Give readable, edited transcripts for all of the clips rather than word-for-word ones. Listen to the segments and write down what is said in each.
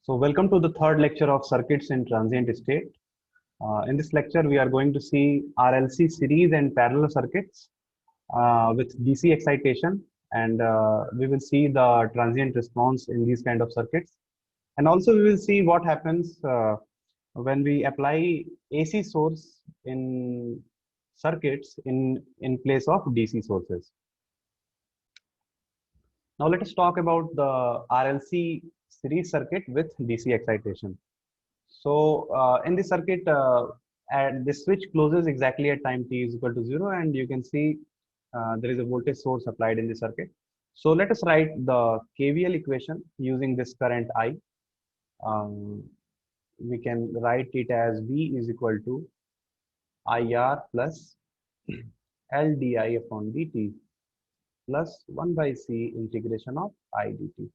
So welcome to the third lecture of circuits in transient state. In this lecture, we are going to see RLC series and parallel circuits with DC excitation, and we will see the transient response in these kind of circuits. And also we will see what happens when we apply AC source in circuits in place of DC sources. Now let us talk about the RLC series circuit with DC excitation. So in this circuit, this switch closes exactly at time t is equal to 0, and you can see there is a voltage source applied in the circuit. So let us write the KVL equation using this current I. We can write it as V is equal to IR plus L di upon dt plus 1 by C integration of I dt.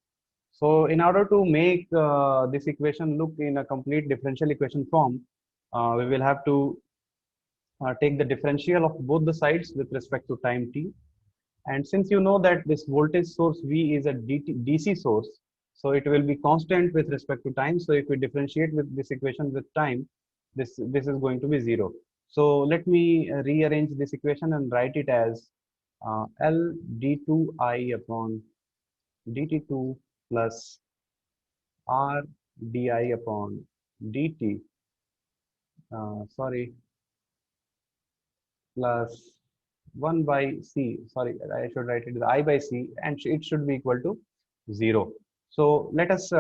So in order to make this equation look in a complete differential equation form, we will have to take the differential of both the sides with respect to time t. And since you know that this voltage source V is a DC source, so it will be constant with respect to time. So if we differentiate with this equation with time, this is going to be 0. So let me rearrange this equation and write it as L d2I upon dt2 plus R di upon dt, plus 1 by C, I should write it as I by C, and it should be equal to 0. So let us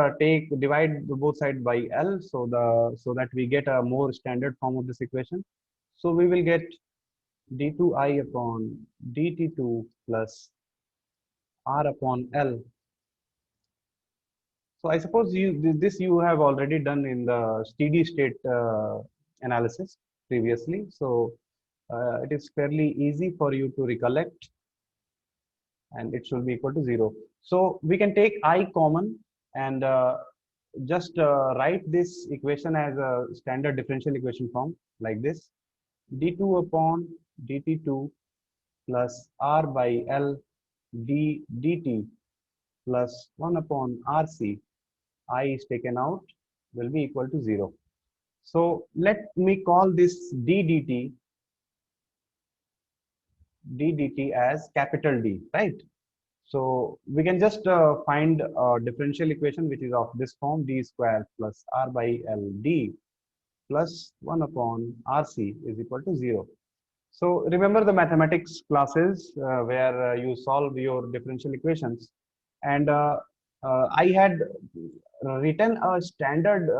divide both sides by L so that we get a more standard form of this equation. So we will get d2I upon dt2 plus R upon L. So I suppose you have already done in the steady state analysis previously. So it is fairly easy for you to recollect, and it should be equal to 0. So we can take I common and just write this equation as a standard differential equation form like this: d2 upon dt2 plus R by L dt plus 1 upon RC. I is taken out, will be equal to 0. So let me call this ddt as capital D, right? So we can just find a differential equation which is of this form: d square plus R by L d plus 1 upon RC is equal to 0. So remember the mathematics classes where you solve your differential equations, and I had written a standard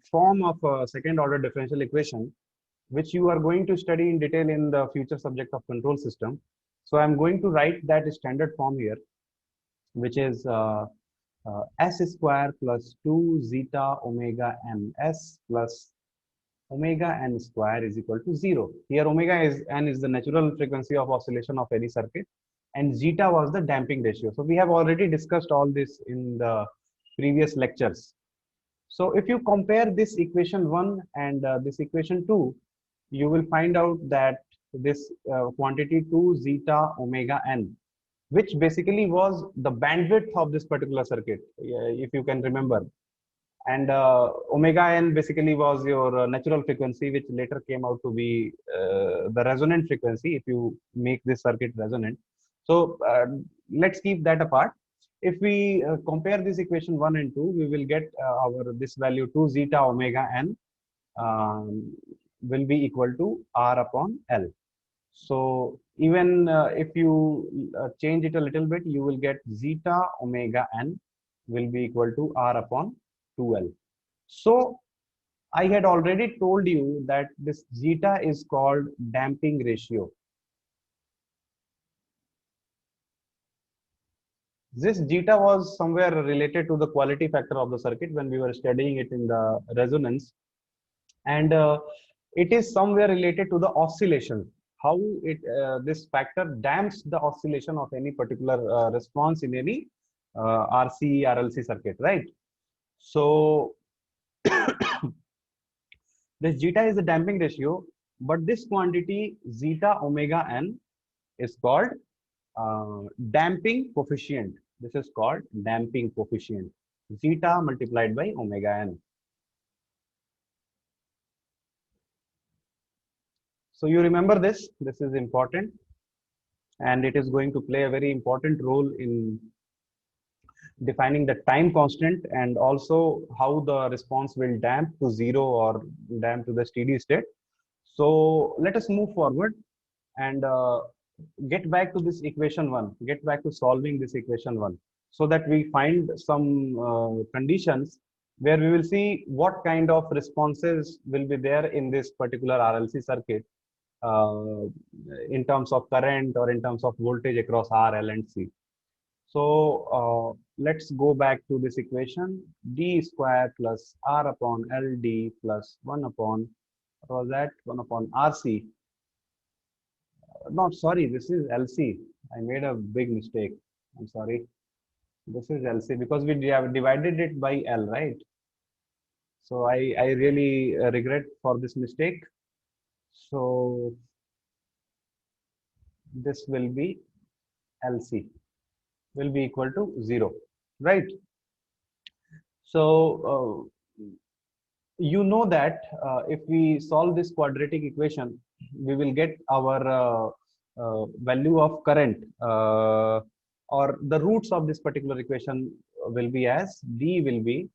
form of a second order differential equation, which you are going to study in detail in the future subject of control system. So I'm going to write that standard form here, which is s square plus 2 zeta omega n s plus omega n square is equal to 0. Here omega is n is the natural frequency of oscillation of any circuit, and zeta was the damping ratio. So we have already discussed all this in the previous lectures. So if you compare this equation 1 and this equation 2, you will find out that this quantity 2 zeta omega n, which basically was the bandwidth of this particular circuit, if you can remember. And omega n basically was your natural frequency, which later came out to be the resonant frequency if you make this circuit resonant. So let's keep that apart. If we compare this equation 1 and 2, we will get this value 2 zeta omega n will be equal to R upon L. So even if you change it a little bit, you will get zeta omega n will be equal to R upon 2L. So I had already told you that this zeta is called damping ratio. This zeta was somewhere related to the quality factor of the circuit when we were studying it in the resonance, and it is somewhere related to the oscillation, how this factor damps the oscillation of any particular response in any RC RLC circuit, right? So this zeta is the damping ratio, but this quantity zeta omega n is called damping coefficient. This is called damping coefficient. zeta multiplied by omega n. So you remember this is important, and it is going to play a very important role in defining the time constant and also how the response will damp to zero or damp to the steady state. So let us move forward and get back to this equation one, get back to solving this equation one, so that we find some conditions where we will see what kind of responses will be there in this particular RLC circuit uh, in terms of current or in terms of voltage across R, L, and C. So let's go back to this equation. D square plus R upon LD plus 1 upon, what was that? 1 upon RC. No, sorry, this is LC. I made a big mistake. I'm sorry. This is LC because we have divided it by L, right? So I really regret for this mistake. So this will be LC will be equal to 0, right? So you know that if we solve this quadratic equation, we will get our value of current or the roots of this particular equation will be as D will be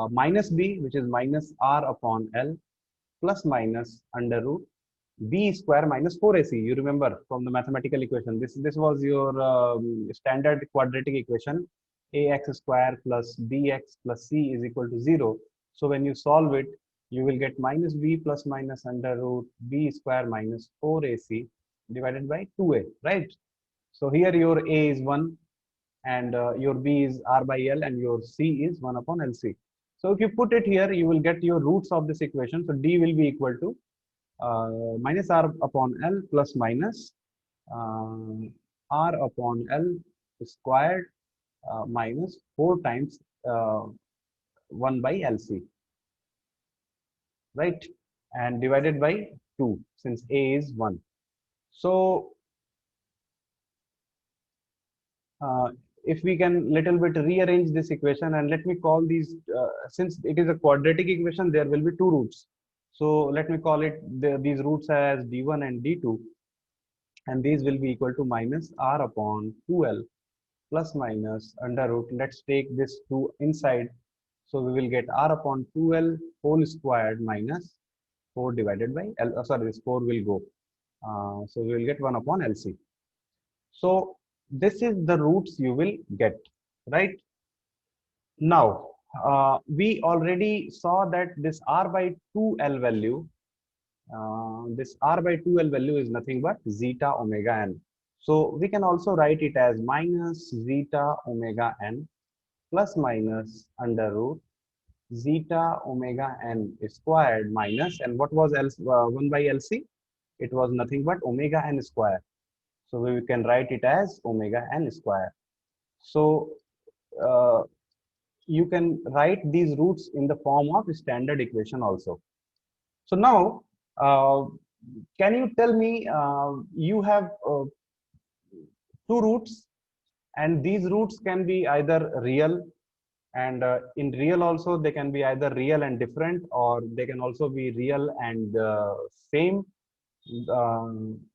minus B, which is minus R upon L, plus minus under root B square minus 4AC. You remember from the mathematical equation, this was your standard quadratic equation. AX square plus BX plus C is equal to 0. So when you solve it, you will get minus B plus minus under root B square minus 4AC divided by 2A, right? So here your A is 1 and your B is R by L and your C is 1 upon LC. So if you put it here, you will get your roots of this equation. So D will be equal to minus R upon L plus minus R upon L squared minus 4 times 1 by LC, right? And divided by 2 since A is 1. So if we can little bit rearrange this equation, and let me call these, since it is a quadratic equation, there will be 2 roots. So let me call it these roots as D1 and D2, and these will be equal to minus R upon 2L plus minus under root. Let's take this 2 inside. So we will get R upon 2L whole squared minus 4 divided by L. Sorry, this 4 will go. So we will get 1 upon LC. So this is the roots you will get, right? Now, we already saw that this R by 2L value, this R by 2L value is nothing but zeta omega n. So we can also write it as minus zeta omega n plus minus under root zeta omega n squared minus, and what was 1 by LC? It was nothing but omega n square. So we can write it as omega n square. So you can write these roots in the form of standard equation also. So now, can you tell me, you have 2 roots, and these roots can be either real, and in real also they can be either real and different, or they can also be real and same,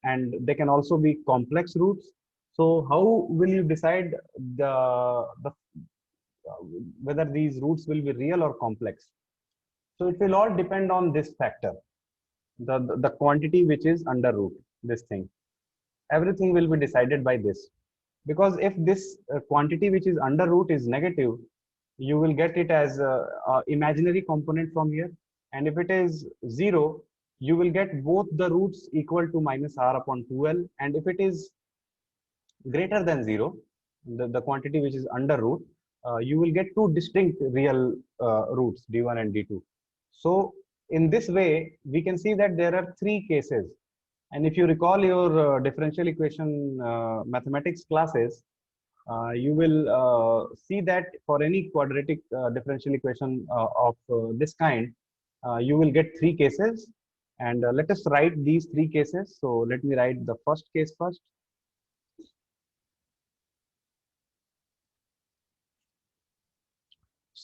and they can also be complex roots. So how will you decide the whether these roots will be real or complex? So it will all depend on this factor, the quantity which is under root, this thing. Everything will be decided by this. Because if this quantity which is under root is negative, you will get it as a imaginary component from here. And if it is 0, you will get both the roots equal to minus R upon 2L. And if it is greater than 0, the quantity which is under root, you will get 2 distinct real roots, D1 and D2. So in this way, we can see that there are 3 cases. And if you recall your differential equation mathematics classes, you will see that for any quadratic differential equation of this kind, you will get 3 cases. And let us write these 3 cases. So let me write the first case first.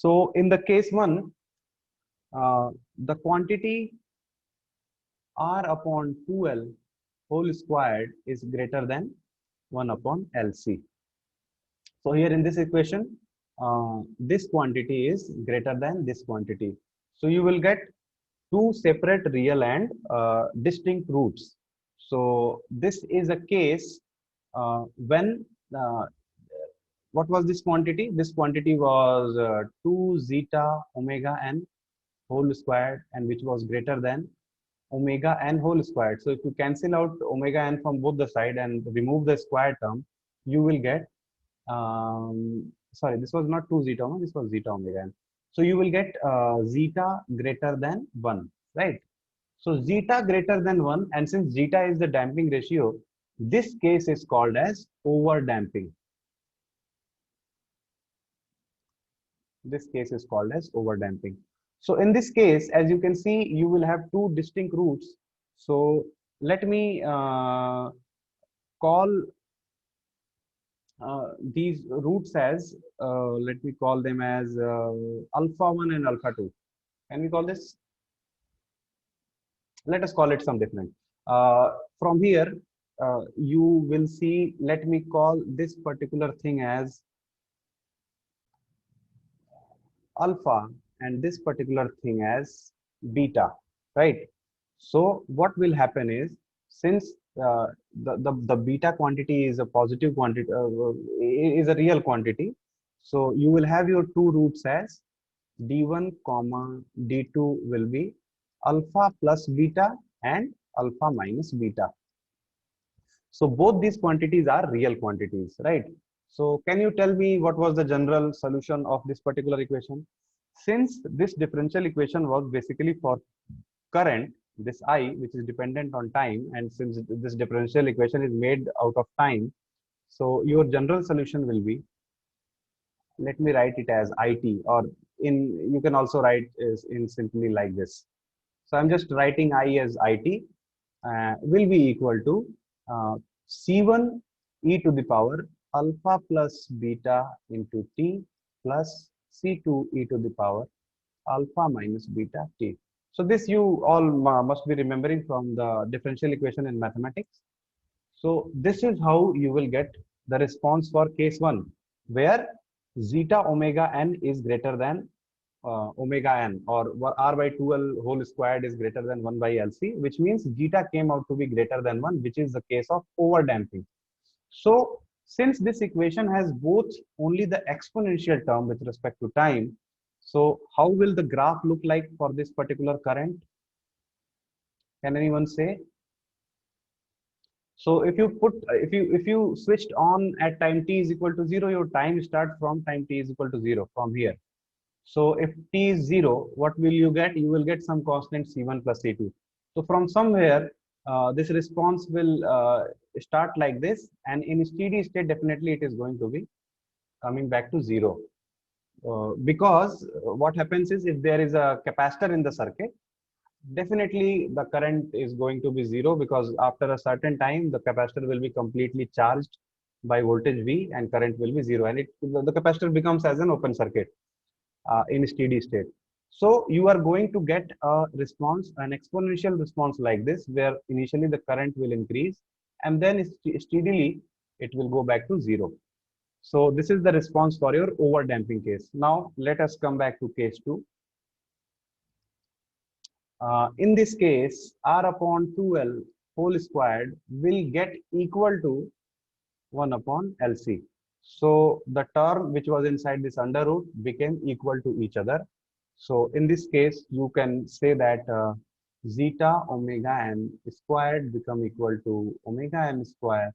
So in the case 1, the quantity R upon 2L whole squared is greater than 1 upon LC. So here in this equation, this quantity is greater than this quantity. So you will get two separate real and distinct roots. So this is a case when what was this quantity? This quantity was 2 zeta omega n whole squared, and which was greater than omega n whole squared. So if you cancel out omega n from both the side and remove the square term, you will get sorry, this was not 2 zeta omega, this was zeta omega n. So you will get zeta greater than 1, right? So zeta greater than 1, and since zeta is the damping ratio, this case is called as over damping. This case is called as over damping. So in this case, as you can see, you will have two distinct roots. So let me call these roots as, let me call them as alpha 1 and alpha 2. Can we call this? Let us call it some different. From here, you will see, let me call this particular thing as alpha and this particular thing as beta, right? So what will happen is, since the beta quantity is a positive quantity, is a real quantity, so you will have your two roots as d1 comma d2 will be alpha plus beta and alpha minus beta. So both these quantities are real quantities, right? So can you tell me what was the general solution of this particular equation? Since this differential equation was basically for current, this I, which is dependent on time, and since this differential equation is made out of time, so your general solution will be, let me write it as IT, or you can also write is in simply like this. So I'm just writing I as IT will be equal to C1 e to the power alpha plus beta into t plus C2 e to the power alpha minus beta t. So this you all must be remembering from the differential equation in mathematics. So this is how you will get the response for case 1, where zeta omega n is greater than omega n, or r by 2l whole squared is greater than 1 by LC, which means zeta came out to be greater than 1, which is the case of over damping. So since this equation has both only the exponential term with respect to time, so how will the graph look like for this particular current? Can anyone say? So if you switched on at time t is equal to 0, your time starts from time t is equal to 0 from here. So if t is 0, what will you get? You will get some constant C1 plus C2. So from somewhere, this response will start like this, and in steady state, definitely it is going to be coming back to 0. Because what happens is, if there is a capacitor in the circuit, definitely the current is going to be 0, because after a certain time, the capacitor will be completely charged by voltage V and current will be 0, and the capacitor becomes as an open circuit in steady state. So you are going to get a response, an exponential response like this, where initially the current will increase and then steadily it will go back to 0. So this is the response for your over damping case. Now let us come back to case 2. In this case, R upon 2L whole squared will get equal to 1 upon LC. So the term which was inside this under root became equal to each other. So in this case, you can say that zeta omega n squared become equal to omega n square,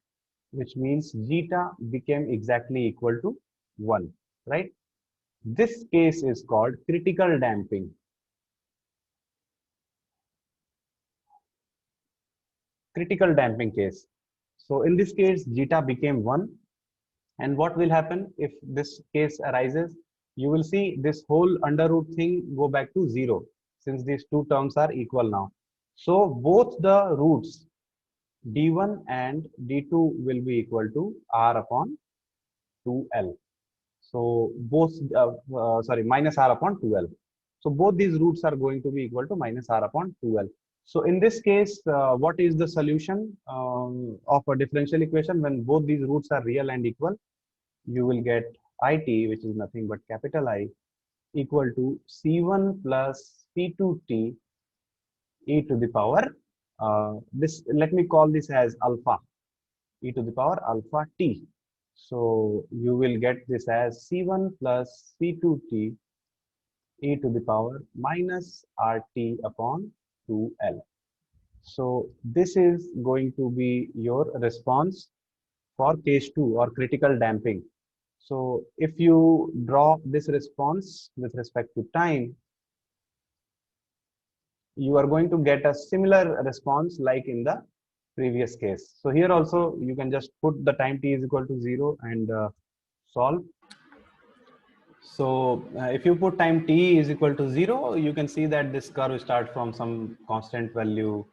which means zeta became exactly equal to 1, right? This case is called critical damping. Critical damping case. So in this case, zeta became 1. And what will happen if this case arises? You will see this whole under root thing go back to 0, since these two terms are equal now. So both the roots d1 and d2 will be equal to r upon 2l. So both, sorry, minus r upon 2l. So both these roots are going to be equal to minus r upon 2l. So in this case, what is the solution of a differential equation when both these roots are real and equal? You will get it, which is nothing but capital I, equal to C1 plus C2t e to the power, this, let me call this as alpha, e to the power alpha t. So you will get this as C1 plus C2t e to the power minus RT upon 2L. So this is going to be your response for case 2 or critical damping. So if you draw this response with respect to time, you are going to get a similar response like in the previous case. So here also you can just put the time t is equal to 0 and solve. So if you put time t is equal to 0, you can see that this curve starts from some constant value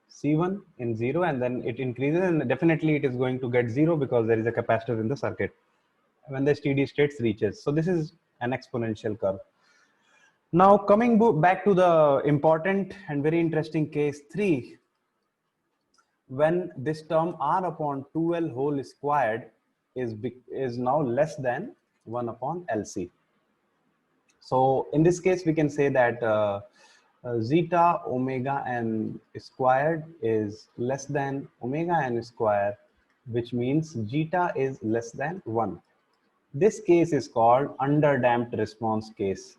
C1 in 0, and then it increases, and definitely it is going to get 0 because there is a capacitor in the circuit when the steady state reaches. So this is an exponential curve. Now coming back to the important and very interesting case 3, when this term r upon 2l whole squared is now less than 1 upon LC. So in this case, we can say that zeta omega n squared is less than omega n square, which means zeta is less than 1. This case is called underdamped response case.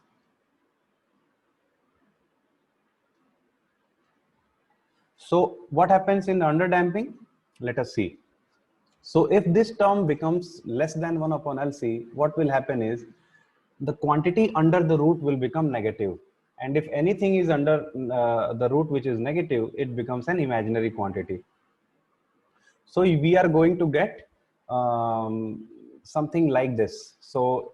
So what happens in underdamping? Let us see. So if this term becomes less than 1 upon LC, what will happen is the quantity under the root will become negative. And if anything is under the root which is negative, it becomes an imaginary quantity. So we are going to get something like this. So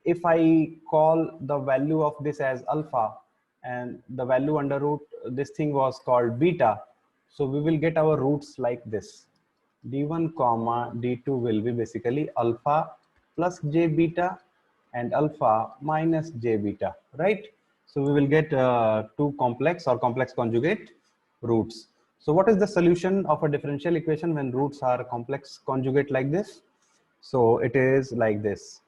if I call the value of this as alpha and the value under root, this thing was called beta. So we will get our roots like this. D1 comma D2 will be basically alpha plus J beta and alpha minus J beta, right? So we will get two complex or complex conjugate roots. So what is the solution of a differential equation when roots are complex conjugate like this? So it is like this.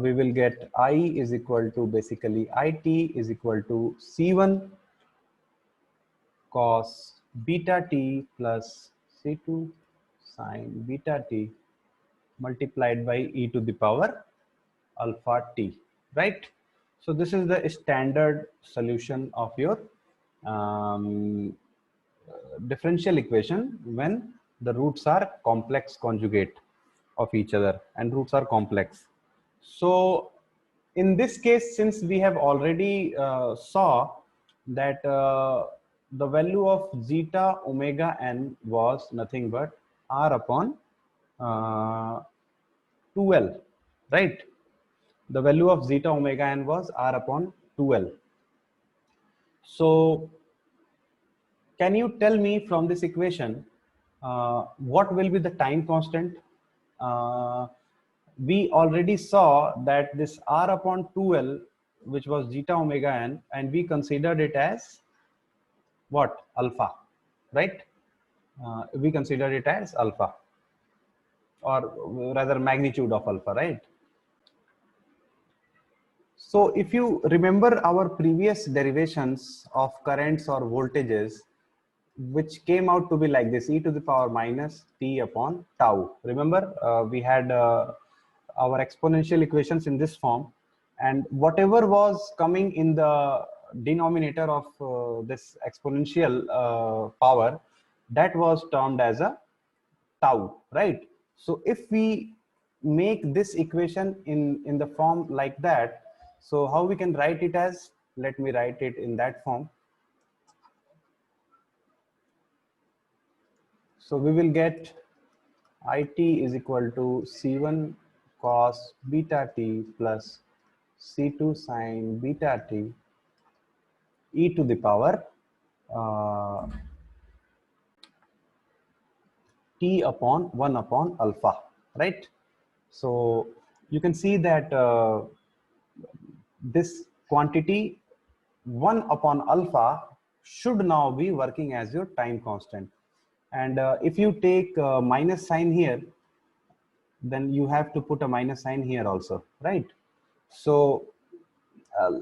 We will get I is equal to basically IT is equal to C1 cos beta t plus C2 sine beta t multiplied by e to the power alpha t, right? So this is the standard solution of your differential equation when the roots are complex conjugate of each other and roots are complex. So in this case, since we have already saw that the value of zeta omega n was nothing but r upon 2l, right? The value of zeta omega n was r upon 2l. So can you tell me from this equation what will be the time constant? We already saw that this r upon 2l, which was zeta omega n, and we considered it as what? Alpha, right? We considered it as alpha, or rather magnitude of alpha, right? So if you remember our previous derivations of currents or voltages, which came out to be like this, e to the power minus t upon tau. Remember, we had our exponential equations in this form, and whatever was coming in the denominator of this exponential power, that was termed as a tau, right? So if we make this equation in the form like that, so how we can write it as, let me write it in that form. So we will get IT is equal to C1 cos beta t plus C2 sine beta t e to the power t upon 1 upon alpha, right? So you can see that this quantity 1 upon alpha should now be working as your time constant. And if you take minus sign here, then you have to put a minus sign here also, right? So uh,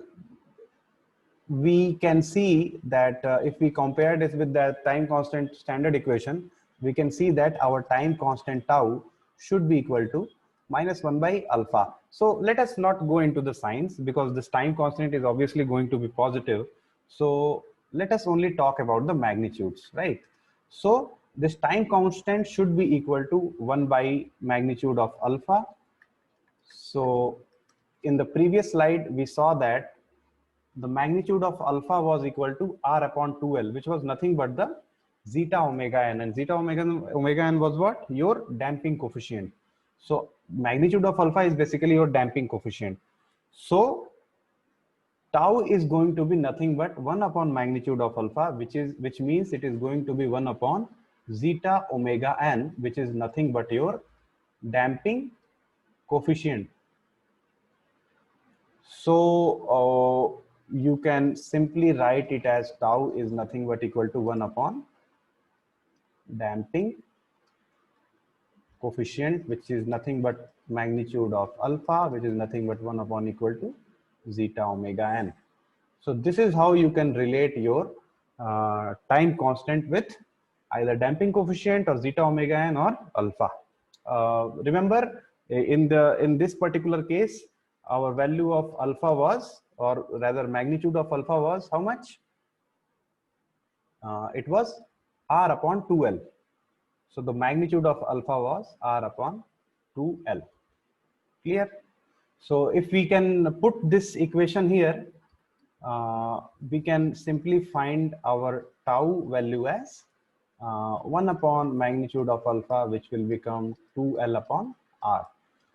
we can see that if we compare this with the time constant standard equation, we can see that our time constant tau should be equal to minus 1 by alpha. So let us not go into the signs because this time constant is obviously going to be positive. So let us only talk about the magnitudes, right? So this time constant should be equal to 1 by magnitude of alpha. So in the previous slide, we saw that the magnitude of alpha was equal to r upon 2l, which was nothing but the zeta omega n, and zeta omega n was what? Your damping coefficient. So magnitude of alpha is basically your damping coefficient. So tau is going to be nothing but 1 upon magnitude of alpha, which means it is going to be 1 upon zeta omega n, which is nothing but your damping coefficient. So you can simply write it as tau is nothing but equal to 1 upon damping coefficient, which is nothing but magnitude of alpha, which is nothing but 1 upon equal to zeta omega n. So this is how you can relate your time constant with either damping coefficient or zeta omega n or alpha. Remember, in this particular case, our value of alpha was, or rather magnitude of alpha was how much? It was r upon 2l. So the magnitude of alpha was r upon 2l. Clear? So if we can put this equation here, we can simply find our tau value as 1 upon magnitude of alpha, which will become 2l upon r.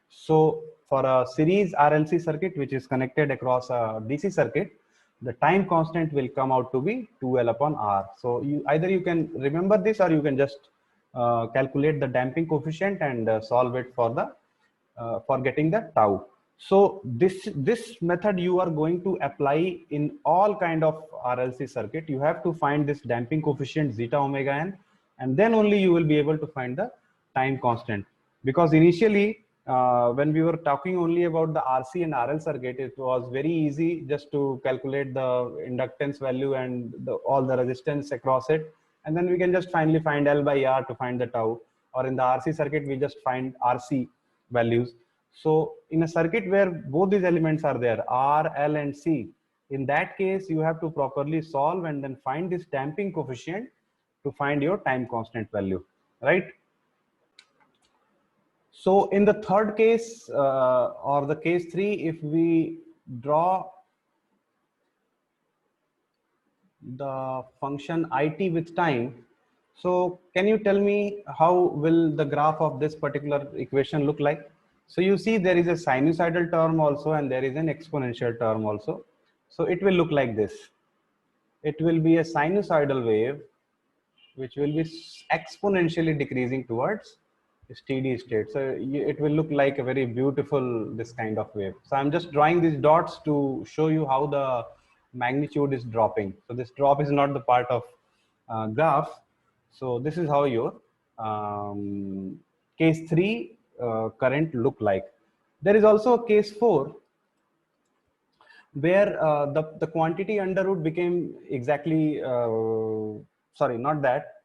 So for a series RLC circuit which is connected across a DC circuit, the time constant will come out to be 2l upon r. So either you can remember this, or you can just calculate the damping coefficient and solve it for the for getting the tau. So this method you are going to apply in all kind of RLC circuit. You have to find this damping coefficient zeta omega n, and then only you will be able to find the time constant. Because initially when we were talking only about the RC and RL circuit, it was very easy just to calculate the inductance value and all the resistance across it, and then we can just finally find L by R to find the tau. Or in the RC circuit, we just find RC values. So in a circuit where both these elements are there, R, L, and C, in that case, you have to properly solve and then find this damping coefficient to find your time constant value, right? So in the third case, or the case 3, if we draw the function it with time, so can you tell me how will the graph of this particular equation look like? So you see there is a sinusoidal term also and there is an exponential term also. So it will look like this. It will be a sinusoidal wave which will be exponentially decreasing towards steady state. So it will look like a very beautiful, this kind of wave. So I'm just drawing these dots to show you how the magnitude is dropping. So this drop is not the part of graph. So this is how your case 3 current look like. There is also a case 4 where the quantity under root became exactly, sorry, not that.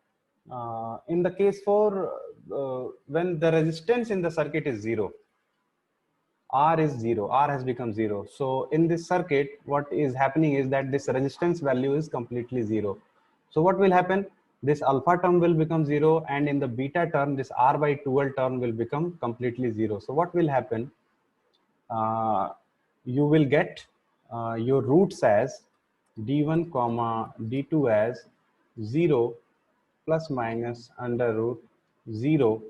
In the case 4, when the resistance in the circuit is 0, R is 0, R has become 0. So in this circuit, what is happening is that this resistance value is completely 0. So what will happen? This alpha term will become 0, and in the beta term, this R by 2L term will become completely 0. So what will happen? You will get your roots as d1 comma d2 as 0 plus minus under root 0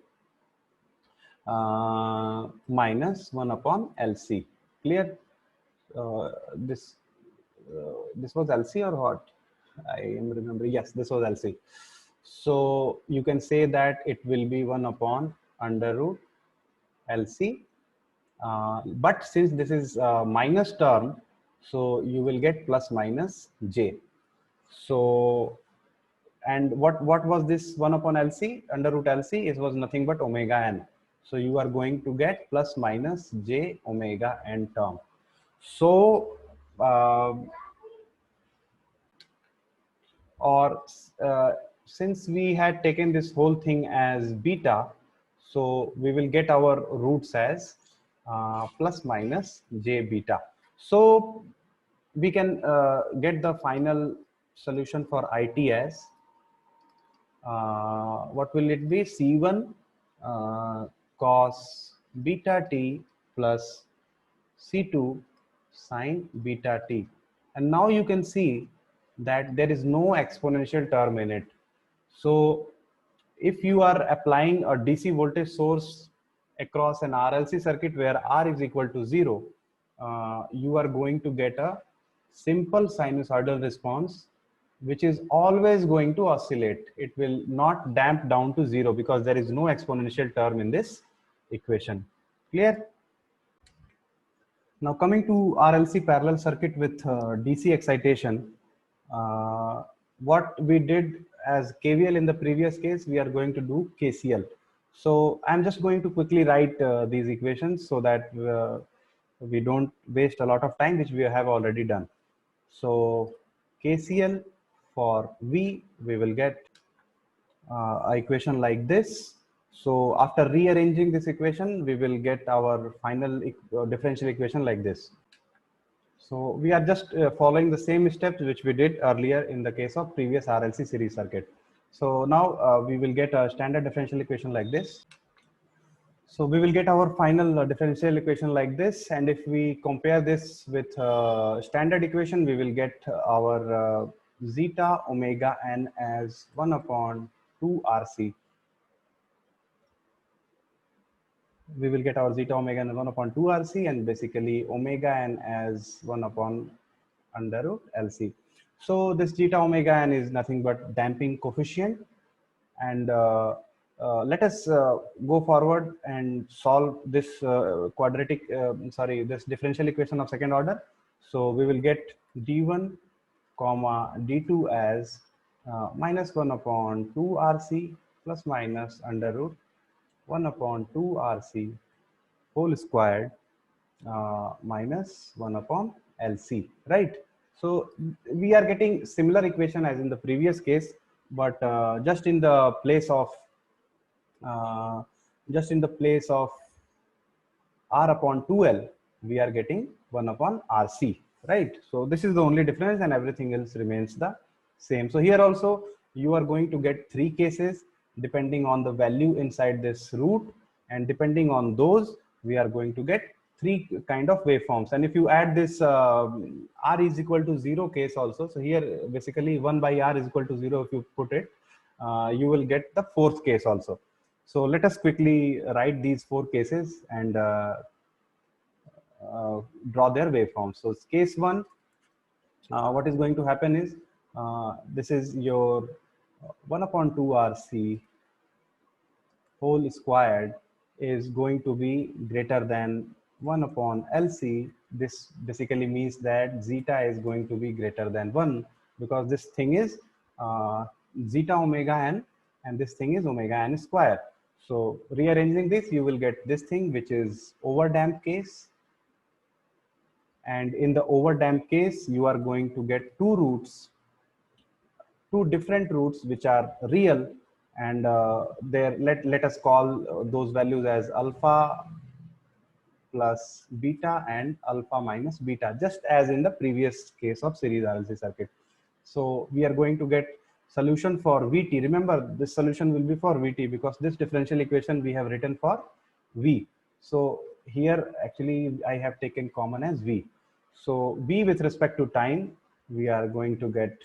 minus 1 upon LC. Clear? This was LC or what? I am remembering. Yes, this was LC. So you can say that it will be 1 upon under root LC But since this is minus term, so you will get plus minus j. So, and what was this 1 upon LC? Under root LC, it was nothing but omega n. So you are going to get plus minus j omega n term. So, or since we had taken this whole thing as beta, so we will get our roots as plus minus j beta. So we can get the final solution for IT as what will it be? C1 cos beta t plus C2 sine beta t. And now you can see that there is no exponential term in it. So if you are applying a DC voltage source across an RLC circuit where R is equal to 0, you are going to get a simple sinusoidal response which is always going to oscillate. It will not damp down to 0 because there is no exponential term in this equation. Clear? Now coming to RLC parallel circuit with DC excitation, what we did as KVL in the previous case, we are going to do KCL. So I'm just going to quickly write these equations so that we don't waste a lot of time, which we have already done. So KCL for V, we will get an equation like this. So after rearranging this equation, we will get our final differential equation like this. So we are just following the same steps which we did earlier in the case of previous RLC series circuit. So now we will get a standard differential equation like this. So we will get our final differential equation like this, and if we compare this with standard equation, we will get our zeta omega n as 1 upon 2 RC. We will get our zeta omega n as 1 upon 2 RC, and basically omega n as 1 upon under root LC. So this zeta omega n is nothing but damping coefficient, and let us go forward and solve this this differential equation of second order. So we will get d1 comma d2 as minus 1 upon 2 RC plus minus under root 1 upon 2 RC whole squared minus 1 upon LC, right? So we are getting similar equation as in the previous case, but just in the place of R upon 2L, we are getting 1 upon RC, right? So this is the only difference, and everything else remains the same. So here also you are going to get 3 cases depending on the value inside this root, and depending on those, we are going to get 3 kind of waveforms. And if you add this R is equal to 0 case also, so here basically 1 by R is equal to 0, if you put it, you will get the 4th case also. So let us quickly write these 4 cases and draw their waveforms. So case 1, what is going to happen is this is your 1 upon 2 RC whole squared is going to be greater than 1 upon LC. This basically means that zeta is going to be greater than 1, because this thing is zeta omega n, and this thing is omega n square. So rearranging this, you will get this thing, which is overdamped case. And in the overdamped case, you are going to get 2 roots, 2 different roots which are real, and let us call those values as alpha plus beta and alpha minus beta, just as in the previous case of series RLC circuit. So we are going to get solution for VT. Remember, this solution will be for VT because this differential equation we have written for V. So here actually I have taken common as V. So V with respect to time, we are going to get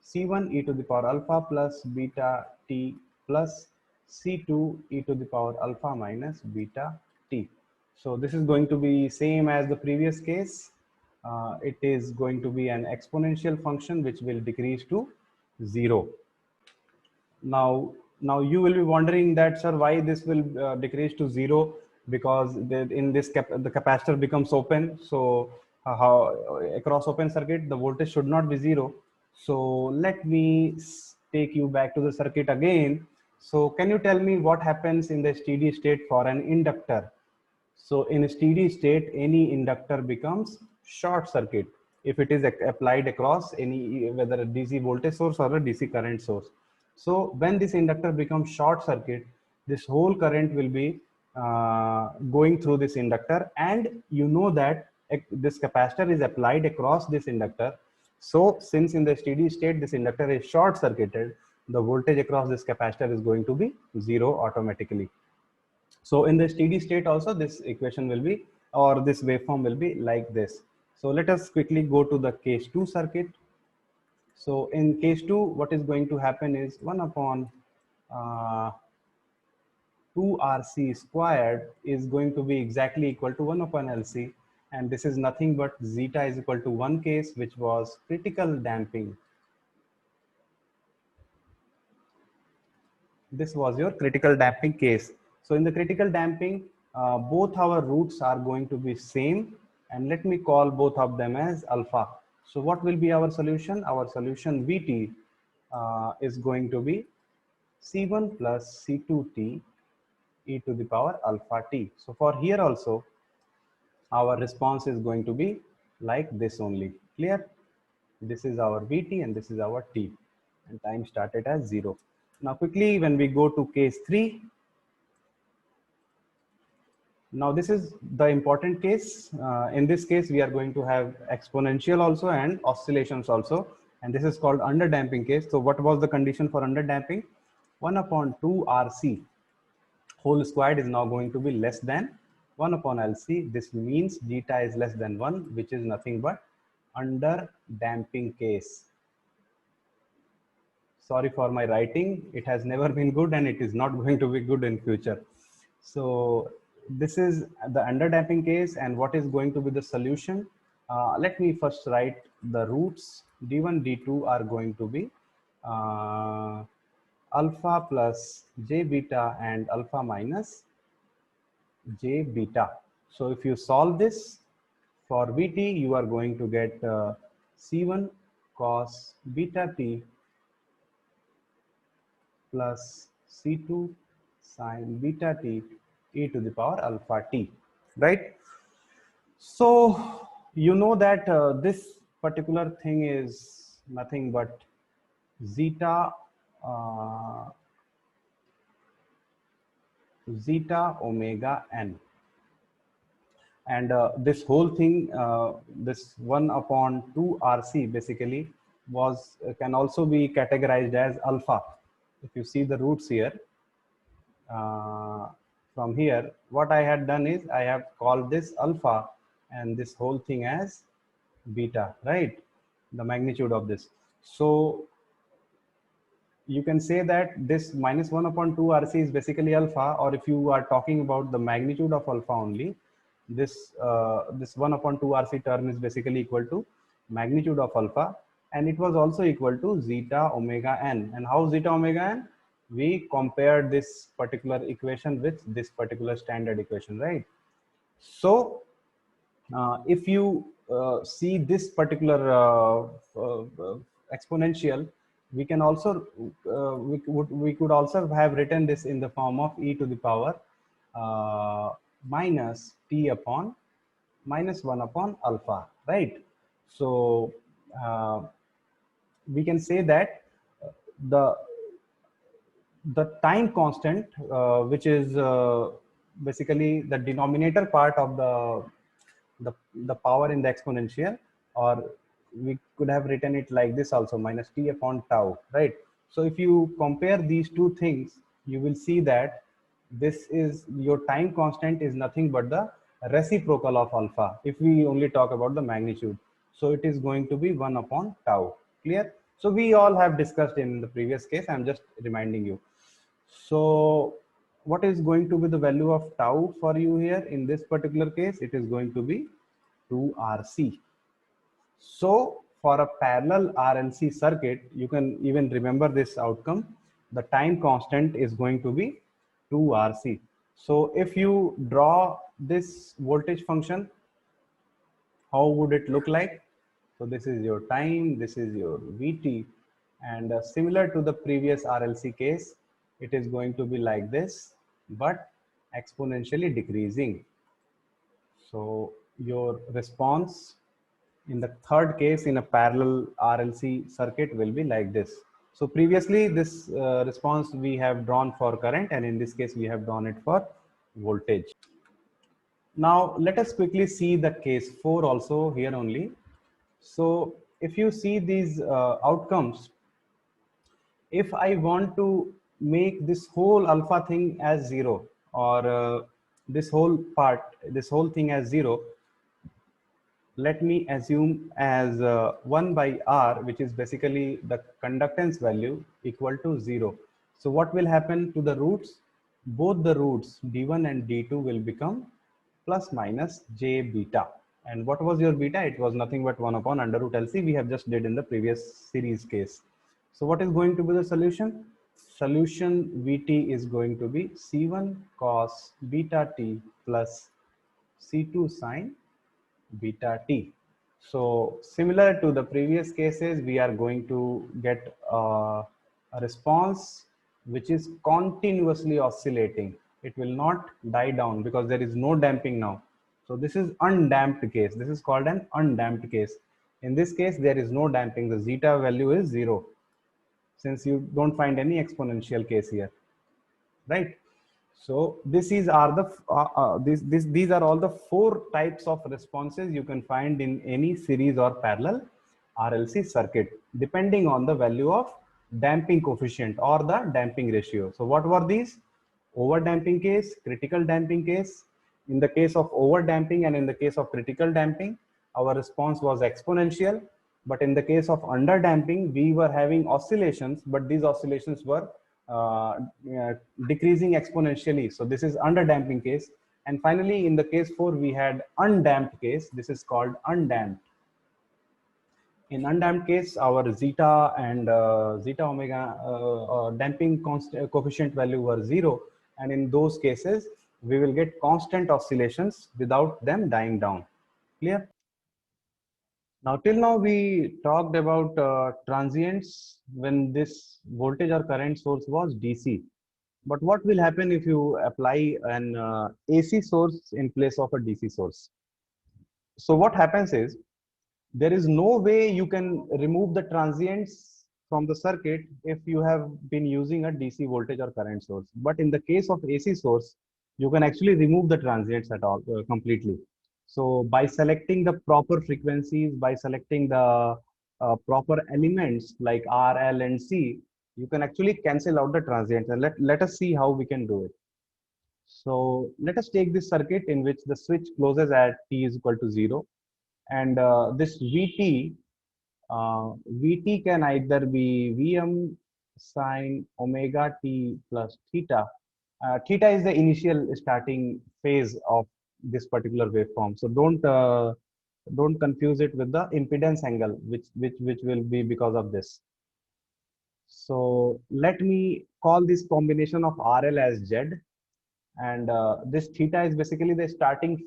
C1 e to the power alpha plus beta t plus C2 e to the power alpha minus beta t. So this is going to be same as the previous case. It is going to be an exponential function which will decrease to 0. Now you will be wondering that, sir, why this will decrease to 0? because in this the capacitor becomes open. So how across open circuit the voltage should not be zero. So let me take you back to the circuit again. So can you tell me what happens in the steady state for an inductor? So in a steady state, any inductor becomes short circuit if it is applied across any, whether a DC voltage source or a DC current source. So when this inductor becomes short circuit, this whole current will be going through this inductor, and you know that this capacitor is applied across this inductor. So since in the steady state this inductor is short circuited, the voltage across this capacitor is going to be zero automatically. So in the steady state also this equation will be, or this waveform will be like this. So let us quickly go to the case 2 circuit. So in case 2, what is going to happen is 1 upon 2RC squared is going to be exactly equal to 1 upon LC, and this is nothing but zeta is equal to 1 case, which was critical damping. This was your critical damping case. So in the critical damping, both our roots are going to be same, and let me call both of them as alpha. So what will be our solution? Our solution Vt is going to be C1 plus C2t e to the power alpha t. So for here also, our response is going to be like this only. Clear? This is our Vt and this is our t, and time started as 0. Now quickly, when we go to case 3, now this is the important case. In this case, we are going to have exponential also and oscillations also, and this is called underdamping case. So what was the condition for underdamping? 1 upon 2 RC whole squared is now going to be less than 1 upon LC. This means zeta is less than 1, which is nothing but underdamping case. Sorry for my writing, it has never been good and it is not going to be good in future. So this is the underdamping case, and what is going to be the solution? Let me first write the roots. D1, D2 are going to be alpha plus J beta and alpha minus J beta. So if you solve this for Vt, you are going to get C1 cos beta t plus C2 sin beta t e to the power alpha t, right? So you know that this particular thing is nothing but zeta zeta omega n, and this whole thing, this 1 upon 2 RC basically was can also be categorized as alpha. If you see the roots here, from here, what I had done is I have called this alpha and this whole thing as beta, right? The magnitude of this. So you can say that this minus 1 upon 2 RC is basically alpha, or if you are talking about the magnitude of alpha only, this 1 upon 2 RC term is basically equal to magnitude of alpha, and it was also equal to zeta omega n. And how zeta omega n? We compared this particular equation with this particular standard equation, right? So if you see this particular exponential, we can also we could also have written this in the form of e to the power minus t upon minus 1 upon alpha, right? So we can say that the time constant, which is basically the denominator part of the power in the exponential, or we could have written it like this also, minus t upon tau, right? So if you compare these two things, you will see that this is your time constant is nothing but the reciprocal of alpha if we only talk about the magnitude. So it is going to be 1 upon tau. Clear? So we all have discussed in the previous case. I'm just reminding you. So what is going to be the value of tau for you here in this particular case? It is going to be 2RC. So for a parallel RLC circuit, you can even remember this outcome. The time constant is going to be 2RC. So if you draw this voltage function, how would it look like? So this is your time, this is your Vt, and similar to the previous RLC case, it is going to be like this, but exponentially decreasing. So your response in the third case in a parallel RLC circuit will be like this. So previously this response we have drawn for current, and in this case we have drawn it for voltage. Now let us quickly see the case 4 also here only. So if you see these outcomes, if I want to make this whole alpha thing as 0, or this whole part, this whole thing as 0, let me assume as 1 by R, which is basically the conductance value, equal to 0. So what will happen to the roots? Both the roots D1 and D2 will become plus minus J beta. And what was your beta? It was nothing but 1 upon under root LC. We have just did in the previous series case. So what is going to be the solution? Solution Vt is going to be C1 cos beta t plus C2 sine beta t. So similar to the previous cases, we are going to get a response which is continuously oscillating. It will not die down because there is no damping now. So this is undamped case. This is called an undamped case. In this case, there is no damping. The zeta value is 0, since you don't find any exponential case here, right? So these are all the 4 types of responses you can find in any series or parallel RLC circuit, depending on the value of damping coefficient or the damping ratio. So what were these? Over damping case, critical damping case. In the case of over damping and in the case of critical damping, our response was exponential. But in the case of under damping, we were having oscillations, but these oscillations were decreasing exponentially. So this is under damping case. And finally, in the case 4, we had undamped case. This is called undamped. In undamped case, our zeta and zeta omega damping coefficient value were 0. And in those cases, we will get constant oscillations without them dying down. Clear? Now, till now, we talked about transients when this voltage or current source was DC. But what will happen if you apply an AC source in place of a DC source? So what happens is, there is no way you can remove the transients from the circuit if you have been using a DC voltage or current source. But in the case of AC source, you can actually remove the transients at all completely. So by selecting the proper frequencies, by selecting the proper elements like R, L, and C, you can actually cancel out the transients. And let us see how we can do it. So let us take this circuit in which the switch closes at t is equal to 0. And this Vt can either be Vm sine omega t plus theta. Theta is the initial starting phase of this particular waveform. So don't confuse it with the impedance angle, which will be because of this. So let me call this combination of RL as Z, and this theta is basically the starting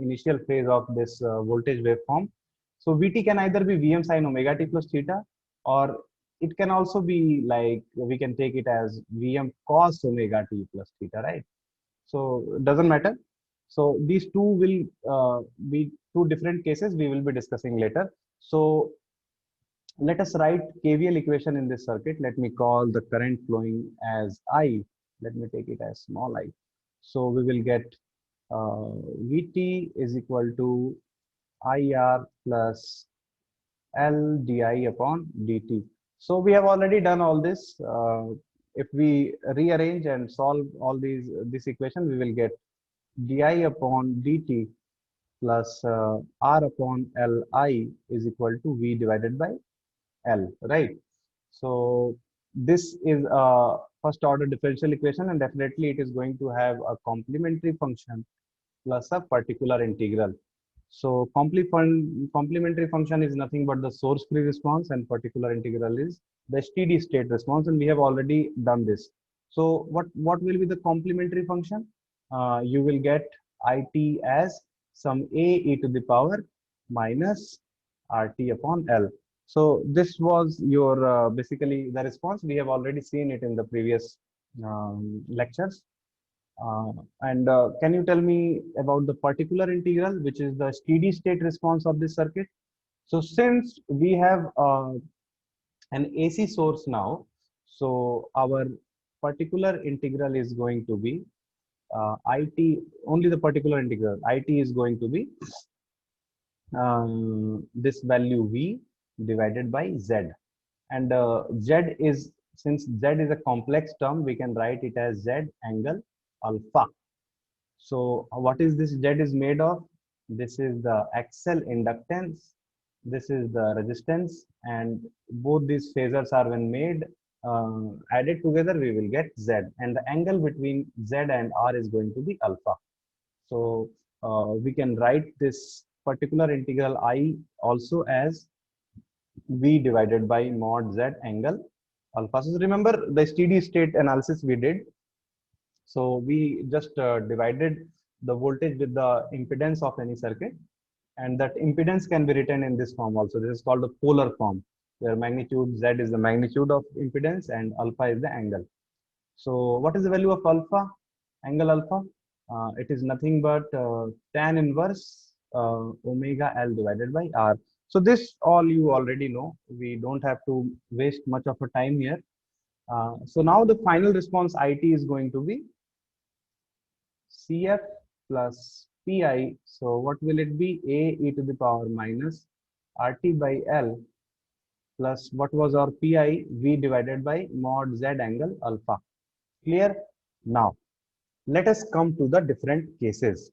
initial phase of this voltage waveform. So Vt can either be Vm sine omega t plus theta, or it can also be like, we can take it as Vm cos omega t plus theta, right? So it doesn't matter. So these two will be two different cases we will be discussing later. So let us write KVL equation in this circuit. Let me call the current flowing as I. Let me take it as small I. So we will get Vt is equal to IR plus L di upon dt. So we have already done all this. If we rearrange and solve all this equation, we will get di upon dt plus R upon Li is equal to V divided by L, right? So this is a first order differential equation, and definitely it is going to have a complementary function plus a particular integral. So complementary function is nothing but the source free response, and particular integral is the steady state response, and we have already done this. So what will be the complementary function? You will get it as some a e to the power minus rt upon L. So this was your basically the response. We have already seen it in the previous lectures. And can you tell me about the particular integral, which is the steady state response of this circuit? So since we have an AC source now, so our particular integral is going to be it, only the particular integral, it is going to be this value V divided by Z. And Z is, since Z is a complex term, we can write it as Z angle alpha. So what is this Z is made of? This is the axial inductance, this is the resistance, and both these phasors are when made added together, we will get Z, and the angle between Z and R is going to be alpha. So we can write this particular integral I also as V divided by mod Z angle alpha. So remember the steady state analysis we did. So we just divided the voltage with the impedance of any circuit, and that impedance can be written in this form also. This is called the polar form, where magnitude Z is the magnitude of impedance and alpha is the angle. So what is the value of alpha, angle alpha? It is nothing but tan inverse omega L divided by R. So this all you already know. We don't have to waste much of a time here. So now the final response IT is going to be CF plus PI. So what will it be? A e to the power minus RT by L plus what was our PI? V divided by mod Z angle alpha. Clear? Now, let us come to the different cases.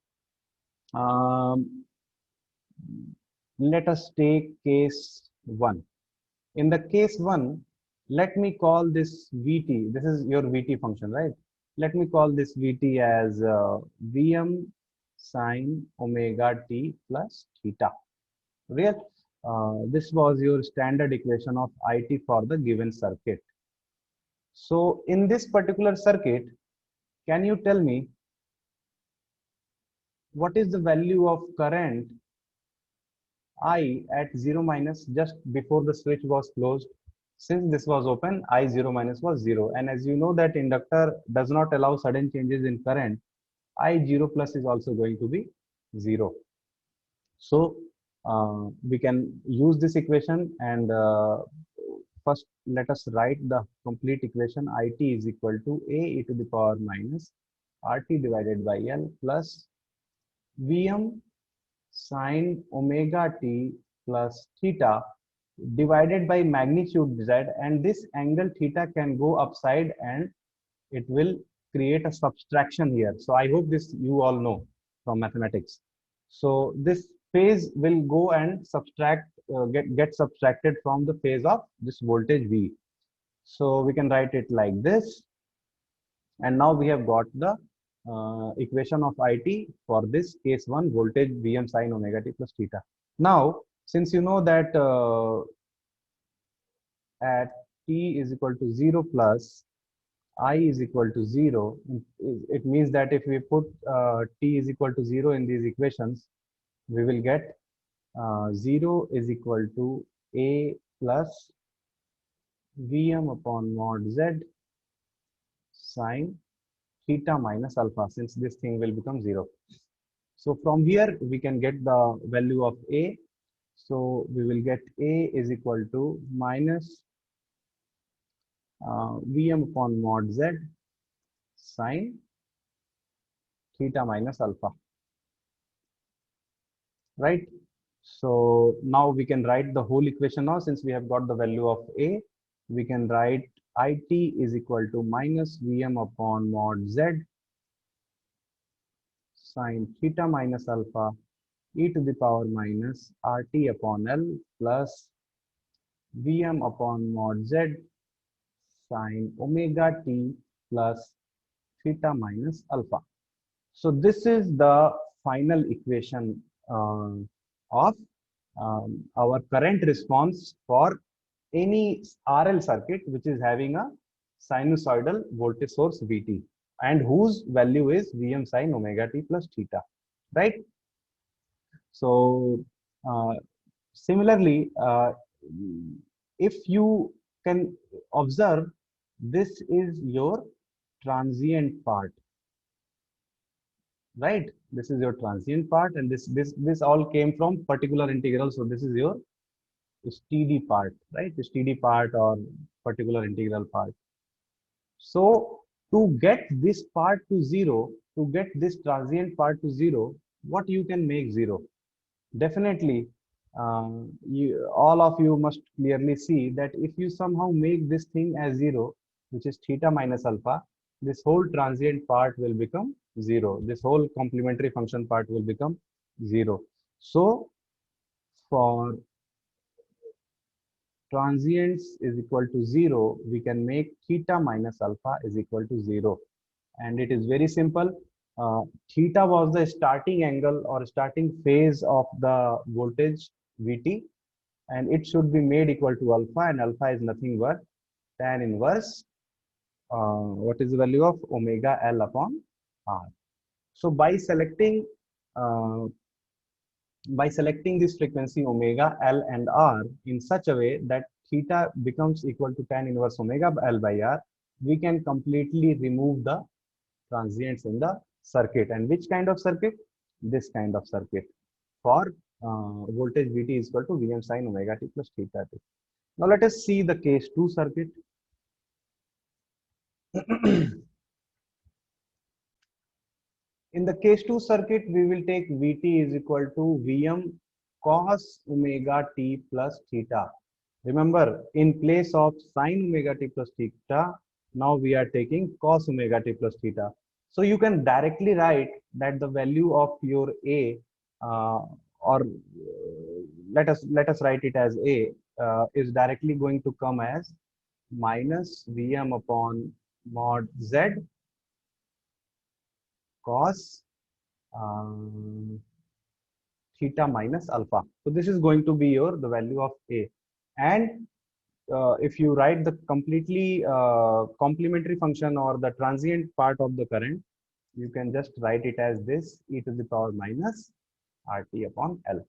Let us take case 1. In the case 1, let me call this Vt. This is your Vt function, right? Let me call this Vt as Vm sine omega t plus theta. Real? This was your standard equation of it for the given circuit. So in this particular circuit, can you tell me what is the value of current I at 0 minus just before the switch was closed? Since this was open, I 0 minus was 0. And as you know that inductor does not allow sudden changes in current, I 0 plus is also going to be 0. So we can use this equation, and first let us write the complete equation. It is equal to A e to the power minus RT divided by L plus Vm sine omega t plus theta divided by magnitude Z, and this angle theta can go upside and it will create a subtraction here. So I hope this you all know from mathematics. So this phase will go and subtract, get subtracted from the phase of this voltage V. So we can write it like this. And now we have got the equation of it for this case 1, voltage Vm sine omega t plus theta. Now, since you know that at t is equal to 0 plus I is equal to 0, it means that if we put t is equal to 0 in these equations, we will get 0 is equal to A plus Vm upon mod Z sine theta minus alpha, since this thing will become 0. So from here we can get the value of A. So we will get A is equal to minus Vm upon mod Z sine theta minus alpha, right? So now we can write the whole equation now. Since we have got the value of A, we can write it is equal to minus Vm upon mod Z sine theta minus alpha e to the power minus RT upon L plus Vm upon mod Z sine omega t plus theta minus alpha. So this is the final equation of our current response for any RL circuit which is having a sinusoidal voltage source Vt, and whose value is Vm sin omega t plus theta, right? So similarly, if you can observe, this is your transient part, right? This is your transient part, and this all came from particular integral. So this is your steady part, right? The steady part or particular integral part. So to get this part to zero, to get this transient part to zero, what you can make zero? Definitely, all of you must clearly see that if you somehow make this thing as zero, which is theta minus alpha, this whole transient part will become zero. This whole complementary function part will become zero. So for transients is equal to zero, we can make theta minus alpha is equal to zero. And it is very simple. Theta was the starting angle or starting phase of the voltage Vt, and it should be made equal to alpha, and alpha is nothing but tan inverse, what is the value of omega L upon R. So uh, by selecting this frequency omega L and R in such a way that theta becomes equal to tan inverse omega L by R, we can completely remove the transients in the circuit. And which kind of circuit? This kind of circuit for voltage Vt is equal to Vm sin omega t plus theta t. Now let us see the case 2 circuit. In the case 2 circuit, we will take Vt is equal to Vm cos omega t plus theta. Remember, in place of sin omega t plus theta, now we are taking cos omega t plus theta. So you can directly write that the value of your A, or let us write it as A, is directly going to come as minus Vm upon mod Z cos theta minus alpha. So this is going to be your the value of A. And if you write the completely complementary function or the transient part of the current, you can just write it as this e to the power minus RT upon L.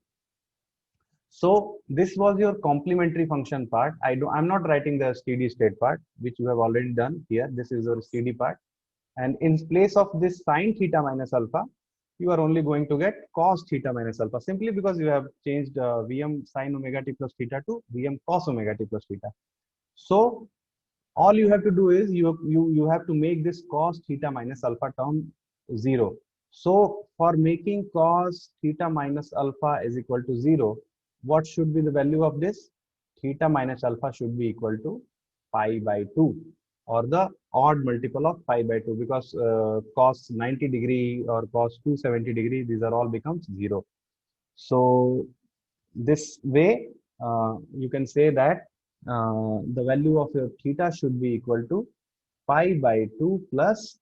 So this was your complementary function part. I'm not writing the steady state part, which you have already done here. This is your steady part. And in place of this sine theta minus alpha, you are only going to get cos theta minus alpha, simply because you have changed Vm sine omega t plus theta to Vm cos omega t plus theta. So all you have to do is you have to make this cos theta minus alpha term zero. So for making cos theta minus alpha is equal to zero, what should be the value of this? Theta minus alpha should be equal to pi by 2, or the odd multiple of pi by 2, because cos 90 degree or cos 270 degree, these are all becomes zero. So this way you can say that the value of your theta should be equal to pi by 2 plus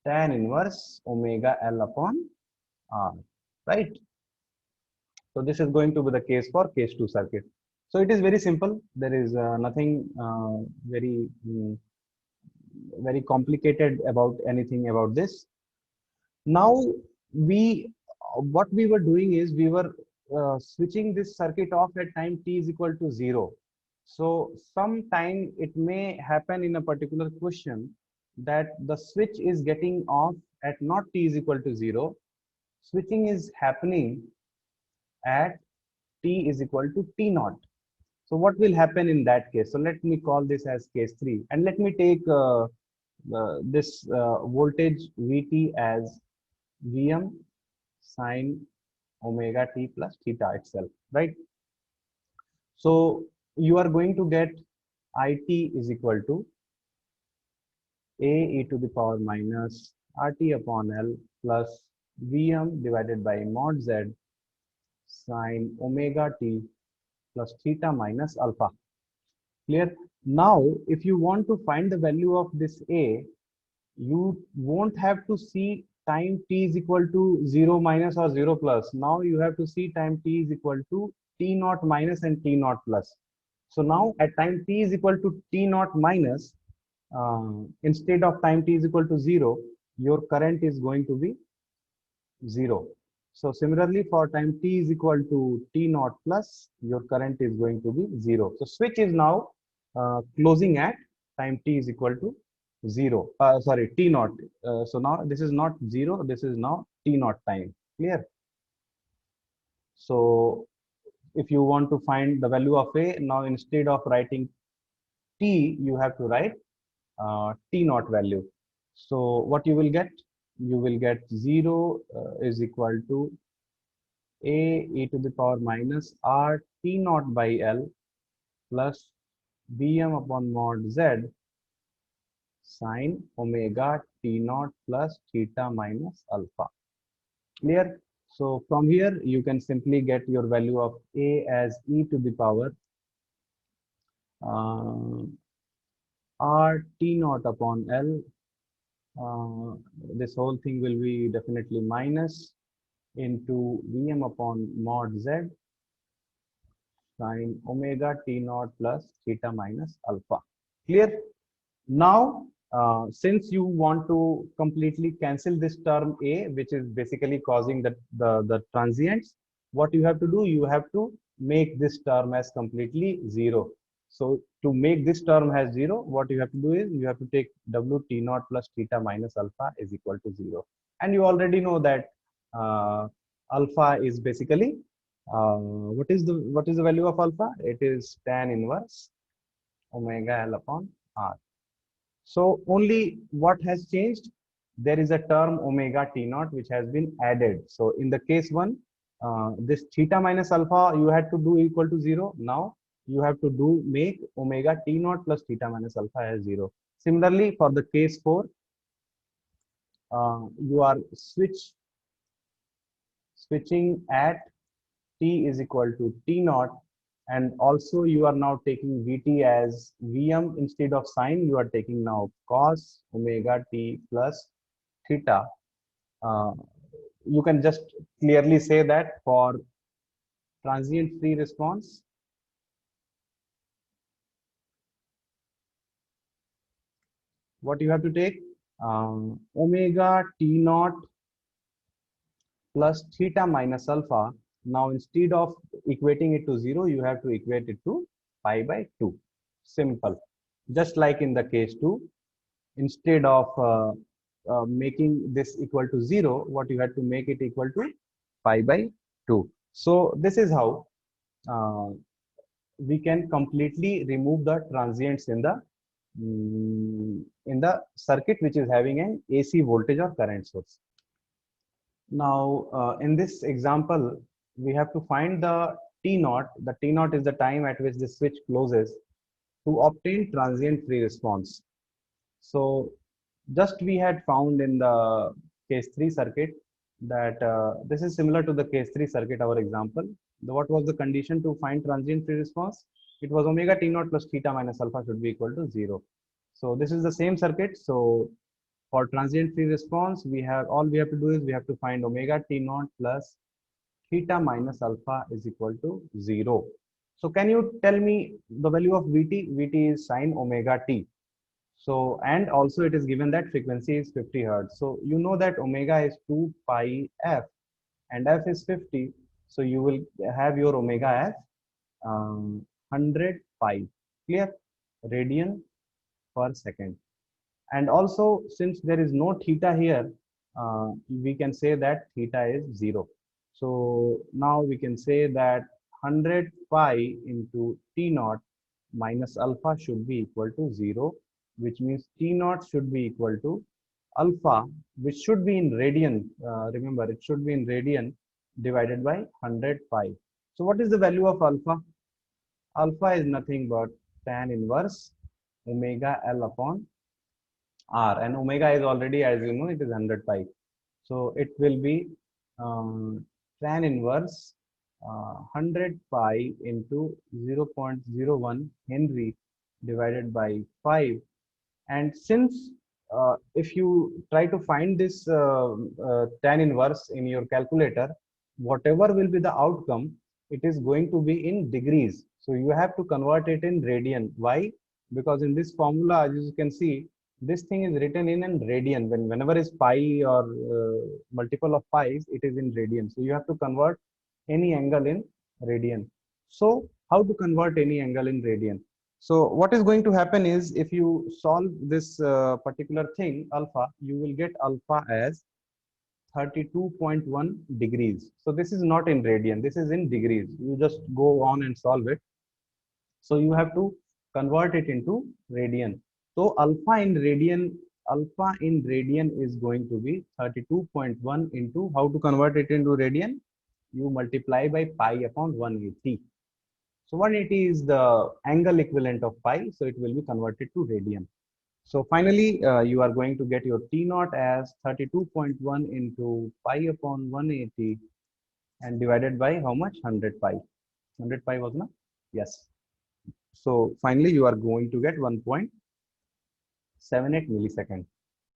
tan inverse omega L upon R, right? So this is going to be the case for case 2 circuit. So it is very simple. There is nothing very complicated about anything about this. Now what we were doing is we were switching this circuit off at time t is equal to 0. So sometime it may happen in a particular question that the switch is getting off at not t is equal to 0. Switching is happening at t is equal to t naught. So what will happen in that case? So let me call this as case 3, and let me take this voltage Vt as Vm sine omega t plus theta itself, right? So you are going to get It is equal to A e to the power minus RT upon L plus Vm divided by mod Z sine omega t plus theta minus alpha. Clear? Now, if you want to find the value of this A, you won't have to see time t is equal to 0 minus or 0 plus. Now you have to see time t is equal to t naught minus and t naught plus. So now at time t is equal to t naught minus, instead of time t is equal to 0, your current is going to be 0. So similarly, for time t is equal to t naught plus, your current is going to be 0. So switch is now closing at time t is equal to 0. Sorry, t naught. So now this is not 0, this is now t naught time. Clear? So if you want to find the value of a, now instead of writing t, you have to write t naught value. So what you will get? You will get 0 is equal to a e to the power minus r t naught by L plus Bm upon mod z sine omega t naught plus theta minus alpha. Clear? So from here you can simply get your value of a as e to the power uh, r t naught upon L. This whole thing will be definitely minus into Vm upon mod z sine omega t naught plus theta minus alpha. Clear? Now, since you want to completely cancel this term a, which is basically causing the transients, what you have to do, you have to make this term as completely 0. So to make this term as 0, what you have to do is you have to take w t naught plus theta minus alpha is equal to 0. And you already know that alpha is basically what is the value of alpha? It is tan inverse omega L upon R. So only what has changed? There is a term omega t naught which has been added. So in the case one, this theta minus alpha you had to do equal to 0. Now you have to do make omega t naught plus theta minus alpha as 0. Similarly, for the case 4, you are switching at t is equal to t naught, and also you are now taking Vt as Vm instead of sine, you are taking now cos omega t plus theta. You can just clearly say that for transient free response, what you have to take omega t naught plus theta minus alpha. Now instead of equating it to 0, you have to equate it to pi by 2. Simple. Just like in the case 2, instead of making this equal to 0, what you had to make it equal to pi by 2. So this is how uh, we can completely remove the transients in the circuit which is having an AC voltage or current source. Now, in this example, we have to find the T naught. The T naught is the time at which the switch closes to obtain transient free response. So, just we had found in the case 3 circuit that this is similar to the case 3 circuit, our example. What was the condition to find transient free response? It was omega T naught plus theta minus alpha should be equal to 0. So, this is the same circuit. So, for transient free response, we have all we have to do is we have to find omega t naught plus theta minus alpha is equal to 0. So can you tell me the value of Vt? Vt is sine omega t. So and also it is given that frequency is 50 hertz. So you know that omega is 2 pi f and f is 50. So you will have your omega as 100 pi. Clear? Radian per second. And also, since there is no theta here, we can say that theta is 0. So now we can say that 100 pi into t naught minus alpha should be equal to 0, which means t naught should be equal to alpha, which should be in radian. Remember, it should be in radian divided by 100 pi. So what is the value of alpha? Alpha is nothing but tan inverse omega L upon R, and omega is already, as you know, it is 100 pi. So it will be tan inverse 100 pi into 0.01 Henry divided by 5. And since if you try to find this tan inverse in your calculator, whatever will be the outcome, it is going to be in degrees. So you have to convert it in radian. Why? because in this formula, as you can see, this thing is written in radian. Whenever is pi or multiple of pi's, it is in radian. So you have to convert any angle in radian. So how to convert any angle in radian? So what is going to happen is, if you solve this particular thing alpha, you will get alpha as 32.1 degrees. So this is not in radian, this is in degrees. You just go on and solve it. So you have to convert it into radian. So alpha in radian is going to be 32.1 into, how to convert it into radian? You multiply by pi upon 180. So 180 is the angle equivalent of pi, so it will be converted to radian. So finally, you are going to get your T naught as 32.1 into pi upon 180 and divided by how much? 100 pi. 100 pi was not? Yes. So finally, you are going to get 1.78 millisecond.